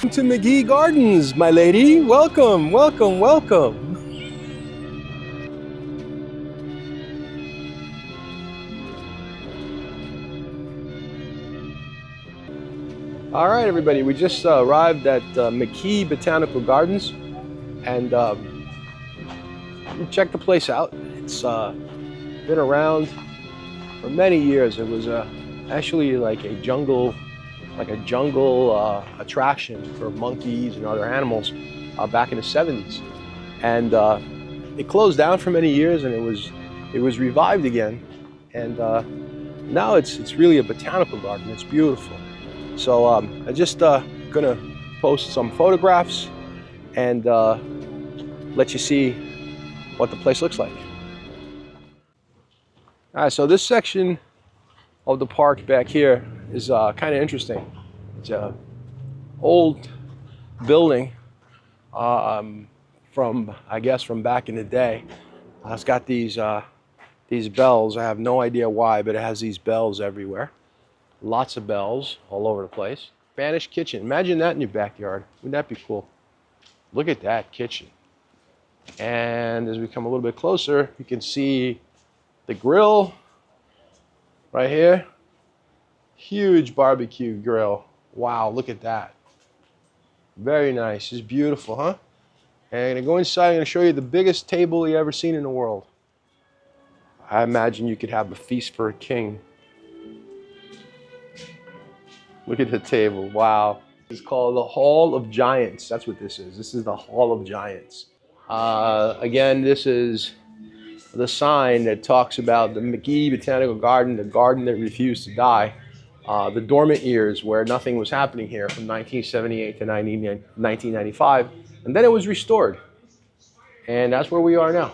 Welcome to McKee Gardens, my lady. Welcome, welcome, welcome. All right, everybody, we just arrived at McKee Botanical Gardens, and we checked the place out. It's been around for many years. It was actually like a jungle attraction for monkeys and other animals back in the 70s, and it closed down for many years, and it was revived again, and now it's really a botanical garden. It's beautiful. So I'm just gonna post some photographs and let you see what the place looks like. All right, so this section of the park back here is kind of interesting. It's an old building from, I guess, from back in the day. It's got these bells. I have no idea why, but it has these bells everywhere. Lots of bells all over the place. Spanish kitchen. Imagine that in your backyard. Wouldn't that be cool? Look at that kitchen. And as we come a little bit closer, you can see the grill right here. Huge barbecue grill. Wow, look at that. Very nice. It's beautiful, huh? And I'm going to go inside. I'm going to show you the biggest table you ever seen in the world. I imagine you could have a feast for a king. Look at the table. Wow. It's called the Hall of Giants. That's what this is. This is the Hall of Giants. Again, this is the sign that talks about the McKee Botanical Garden, the garden that refused to die. The dormant years where nothing was happening here from 1978 to 1995. And then it was restored. And that's where we are now.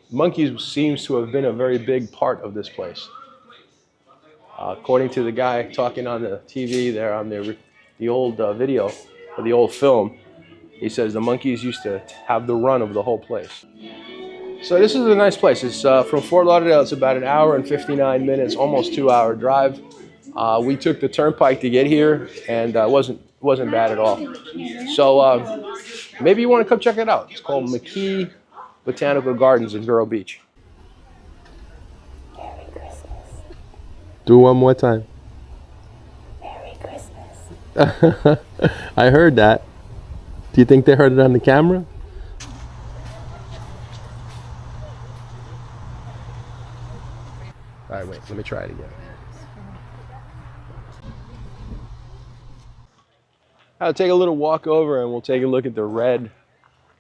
Monkeys seems to have been a very big part of this place. According to the guy talking on the TV there on the old video, or the old film, he says the monkeys used to have the run of the whole place. So this is a nice place. It's from Fort Lauderdale. It's about an hour and 59 minutes, almost 2-hour drive. We took the turnpike to get here, and it wasn't bad at all. So maybe you want to come check it out. It's called McKee Botanical Gardens in Vero Beach. Merry Christmas. Do one more time. Merry Christmas. I heard that. Do you think they heard it on the camera? All right, wait, let me try it again. I'll take a little walk over and we'll take a look at the red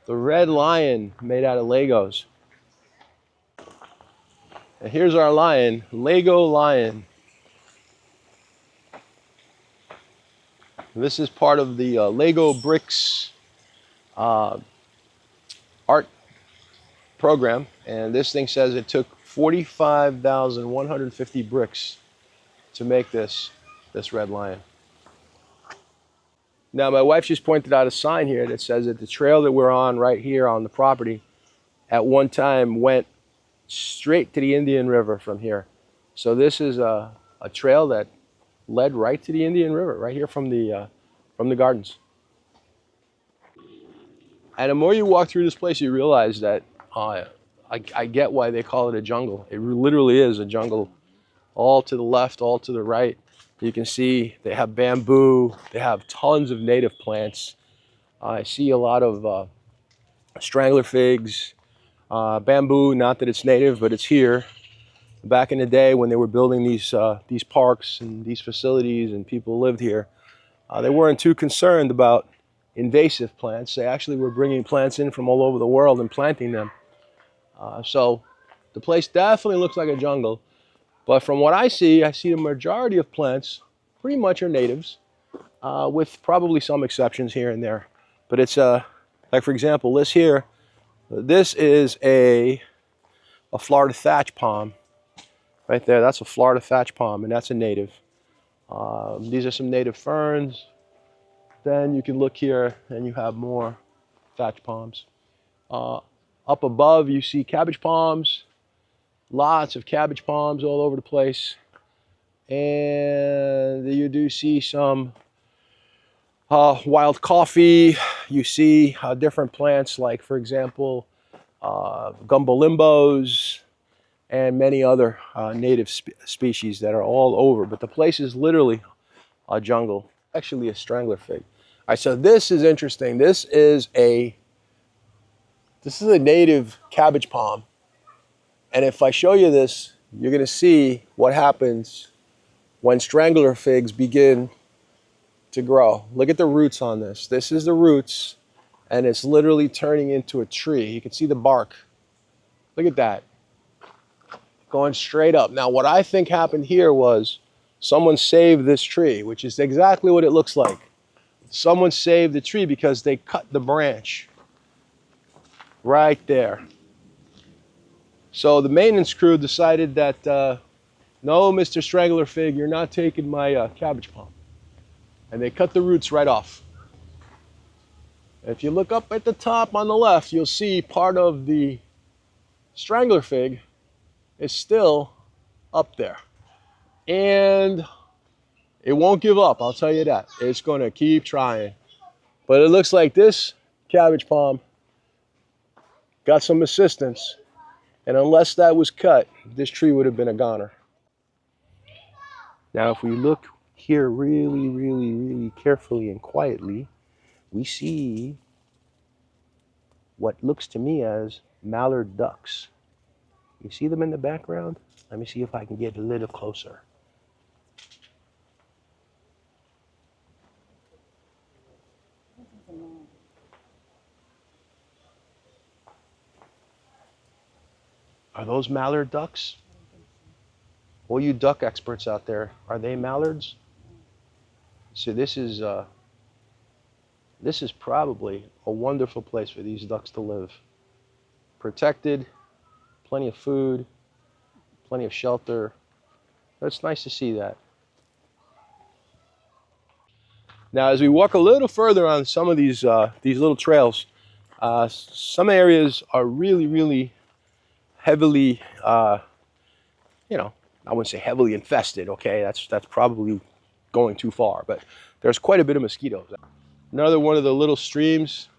lion made out of Legos. And here's our lion, Lego lion. This is part of the Lego bricks art program, and this thing says it took 45,150 bricks to make this red lion. Now, my wife just pointed out a sign here that says that the trail that we're on right here on the property at one time went straight to the Indian River from here. So this is a trail that led right to the Indian River, right here from the gardens. And the more you walk through this place, you realize that I get why they call it a jungle. It literally is a jungle, all to the left, all to the right. You can see they have bamboo. They have tons of native plants. I see a lot of strangler figs, bamboo. Not that it's native, but it's here. Back in the day when they were building these parks and these facilities and people lived here, they weren't too concerned about invasive plants. They actually were bringing plants in from all over the world and planting them. So the place definitely looks like a jungle. But from what I see the majority of plants pretty much are natives, with probably some exceptions here and there. But it's like, for example, this here, this is a Florida thatch palm. Right there, that's a Florida thatch palm, and that's a native. These are some native ferns. Then you can look here and you have more thatch palms. Up above you see cabbage palms. Lots of cabbage palms all over the place. And you do see some wild coffee. You see different plants like, for example, gumbolimbos and many other native species that are all over. But the place is literally a jungle, actually a strangler fig. All right, so this is interesting. This is a native cabbage palm. And if I show you this, you're going to see what happens when strangler figs begin to grow. Look at the roots on this. This is the roots, and it's literally turning into a tree. You can see the bark. Look at that. Going straight up. Now, what I think happened here was someone saved this tree, which is exactly what it looks like. Someone saved the tree because they cut the branch right there. So the maintenance crew decided that, no, Mr. Strangler Fig, you're not taking my cabbage palm. And they cut the roots right off. If you look up at the top on the left, you'll see part of the strangler fig is still up there. And it won't give up, I'll tell you that. It's going to keep trying. But it looks like this cabbage palm got some assistance. And unless that was cut, this tree would have been a goner. Now, if we look here really, really, really carefully and quietly, we see what looks to me as mallard ducks. You see them in the background? Let me see if I can get a little closer. Are those mallard ducks? All you duck experts out there, are they mallards? So this is probably a wonderful place for these ducks to live. Protected, plenty of food, plenty of shelter. It's nice to see that. Now, as we walk a little further on some of these little trails, some areas are really, really heavily, I wouldn't say heavily infested. Okay, that's probably going too far, but there's quite a bit of mosquitoes. Another one of the little streams,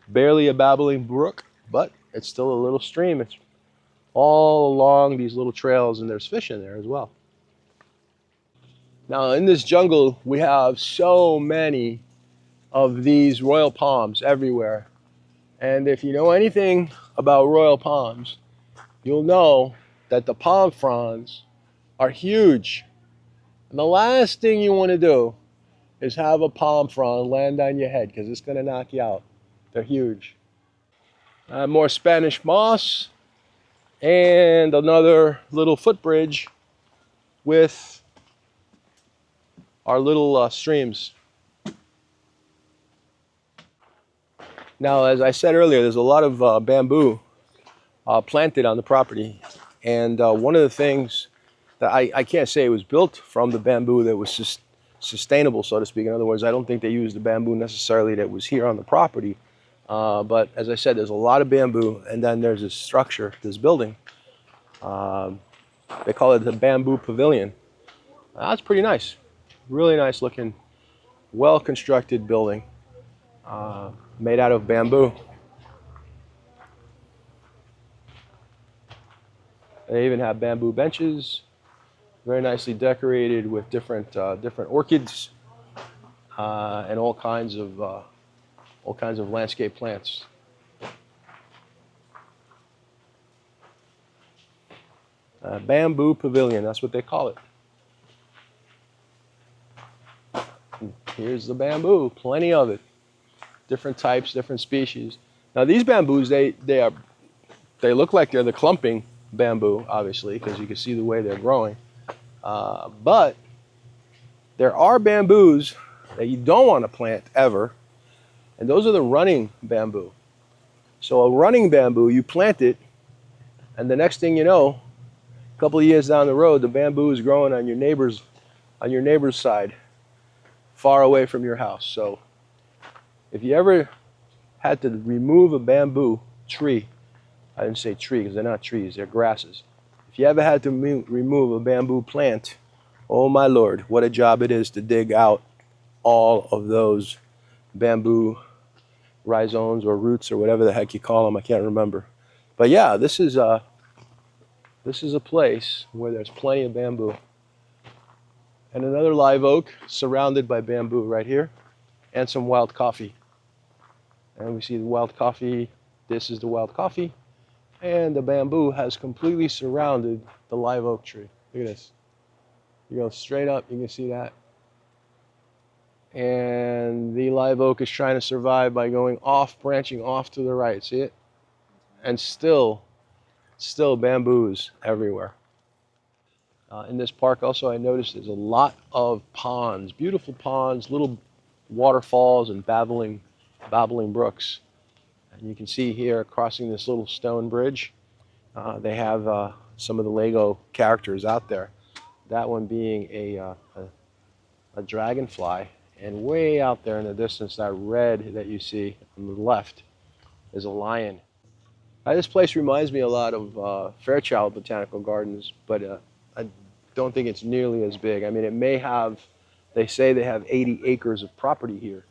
barely a babbling brook, but it's still a little stream. It's all along these little trails, and there's fish in there as well. Now, in this jungle, we have so many of these royal palms everywhere. And if you know anything about royal palms, you'll know that the palm fronds are huge. And the last thing you want to do is have a palm frond land on your head, because it's going to knock you out. They're huge. More Spanish moss, and another little footbridge with our little streams. Now, as I said earlier, there's a lot of bamboo planted on the property. And one of the things that I can't say it was built from the bamboo that was sustainable, so to speak. In other words, I don't think they used the bamboo necessarily that was here on the property. But as I said, there's a lot of bamboo, and then there's this structure, this building. They call it the bamboo pavilion. That's pretty nice. Really nice looking, well-constructed building made out of bamboo. They even have bamboo benches, very nicely decorated with different orchids and all kinds of landscape plants. Bamboo pavilion, that's what they call it. And here's the bamboo, plenty of it. Different types, different species. Now these bamboos, they look like they're the clumping bamboo, obviously, because you can see the way they're growing. But there are bamboos that you don't want to plant ever, and those are the running bamboo. So a running bamboo, you plant it, and the next thing you know, a couple of years down the road, the bamboo is growing on your neighbor's side, far away from your house. So if you ever had to remove a bamboo tree, I didn't say tree because they're not trees, they're grasses. If you ever had to remove a bamboo plant, oh my lord, what a job it is to dig out all of those bamboo rhizomes or roots or whatever the heck you call them. I can't remember. But yeah, this is a place where there's plenty of bamboo. And another live oak surrounded by bamboo right here, and some wild coffee. And we see the wild coffee. This is the wild coffee. And the bamboo has completely surrounded the live oak tree. Look at this. You go straight up, you can see that. And the live oak is trying to survive by going off, branching off to the right. See it? And still bamboos everywhere. In this park also, I noticed there's a lot of ponds, beautiful ponds, little waterfalls and babbling brooks. And you can see here, crossing this little stone bridge, they have some of the Lego characters out there. That one being a dragonfly, and way out there in the distance, that red that you see on the left is a lion. This place reminds me a lot of Fairchild Botanical Gardens, but I don't think it's nearly as big. I mean, it may have, they say they have 80 acres of property here,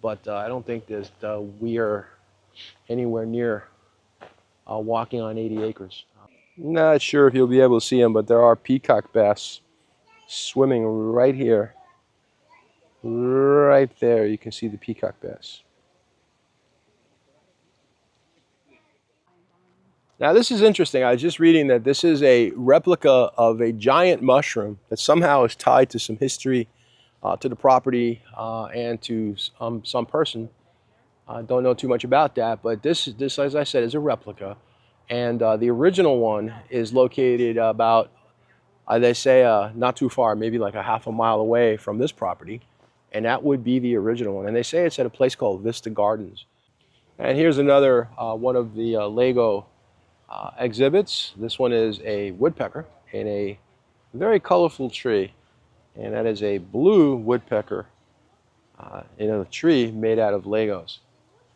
but I don't think that we are anywhere near walking on 80 acres. Not sure if you'll be able to see them, but there are peacock bass swimming right here. Right there, you can see the peacock bass. Now this is interesting. I was just reading that this is a replica of a giant mushroom that somehow is tied to some history, to the property, and to some person. I don't know too much about that, but this, as I said, is a replica. And the original one is located about, they say, not too far, maybe like a half a mile away from this property. And that would be the original one. And they say it's at a place called Vista Gardens. And here's another one of the Lego exhibits. This one is a woodpecker in a very colorful tree. And that is a blue woodpecker in a tree made out of Legos.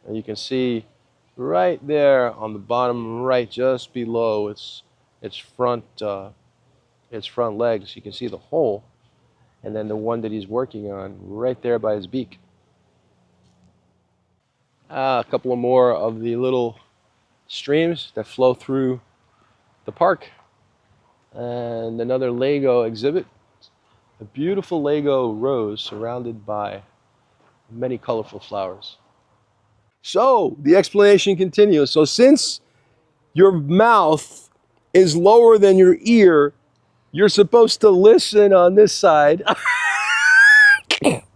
And you can see right there on the bottom right, just below its front legs, you can see the hole, and then the one that he's working on right there by his beak. A couple of more of the little streams that flow through the park, and another Lego exhibit, a beautiful Lego rose surrounded by many colorful flowers. So the explanation continues. So since your mouth is lower than your ear, you're supposed to listen on this side.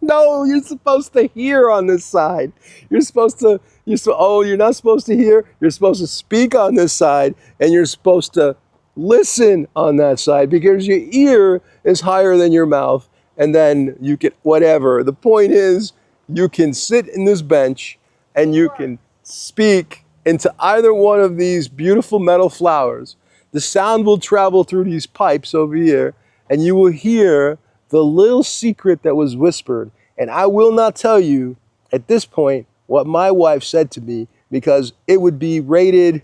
No, you're supposed to hear on this side. You're not supposed to hear. You're supposed to speak on this side, and you're supposed to listen on that side because your ear is higher than your mouth, and then you get whatever. The point is, you can sit in this bench and you can speak into either one of these beautiful metal flowers. The sound will travel through these pipes over here, and you will hear the little secret that was whispered. And I will not tell you at this point what my wife said to me, because it would be rated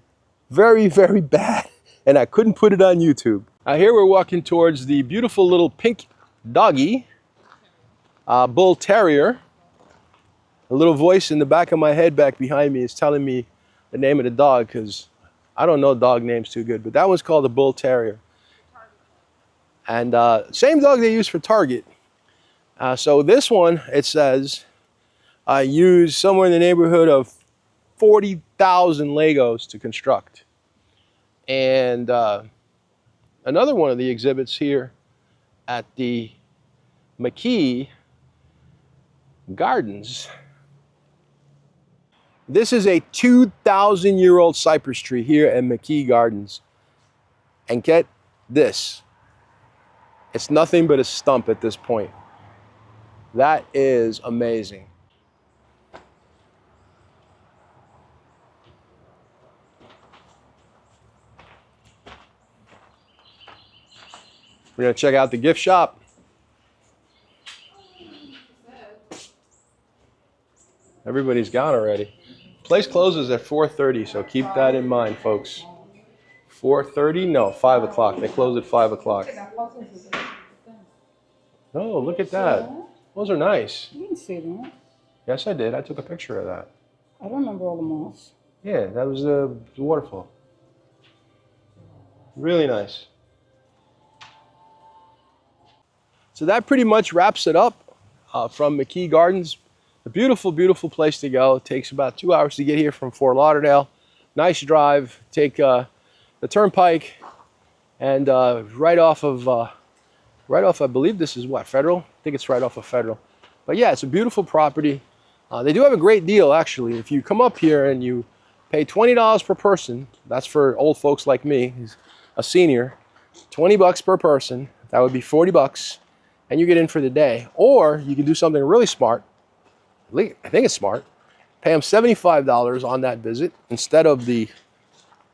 very, very bad, and I couldn't put it on YouTube. Here we're walking towards the beautiful little pink doggy, bull terrier. A little voice in the back of my head back behind me is telling me the name of the dog, because I don't know dog names too good, but that one's called a bull terrier. And same dog they use for Target. So this one, it says, used somewhere in the neighborhood of 40,000 Legos to construct. And another one of the exhibits here at the McKee Gardens. This is a 2,000-year-old cypress tree here at McKee Gardens. And get this, it's nothing but a stump at this point. That is amazing. We're gonna check out the gift shop. Everybody's gone already. Place closes at 4:30, so keep that in mind, folks. 4:30? No, 5 o'clock. They close at 5 o'clock. Oh, look at that. Those are nice. You didn't see that. Yes, I did. I took a picture of that. I don't remember all the moss. Yeah, that was the waterfall. Really nice. So that pretty much wraps it up from McKee Gardens. A beautiful, beautiful place to go. It takes about 2 hours to get here from Fort Lauderdale. Nice drive. Take the turnpike and right off, I believe this is what, Federal? I think it's right off of Federal. But yeah, it's a beautiful property. They do have a great deal, actually. If you come up here and you pay $20 per person, that's for old folks like me, he's a senior, 20 bucks per person, that would be 40 bucks, and you get in for the day. Or you can do something really smart. I think it's smart. Pay them $75 on that visit instead of the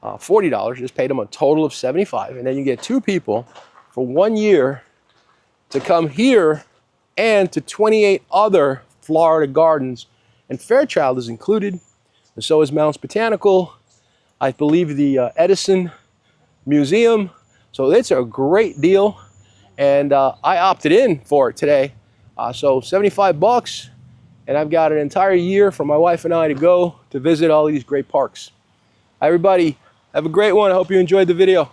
$40. Just pay them a total of $75, and then you get 2 people for 1 year to come here and to 28 other Florida gardens, and Fairchild is included, and so is McKee Botanical, I believe the Edison Museum. So it's a great deal, and I opted in for it today. So 75 bucks, and I've got an entire year for my wife and I to go to visit all these great parks. Everybody, have a great one. I hope you enjoyed the video.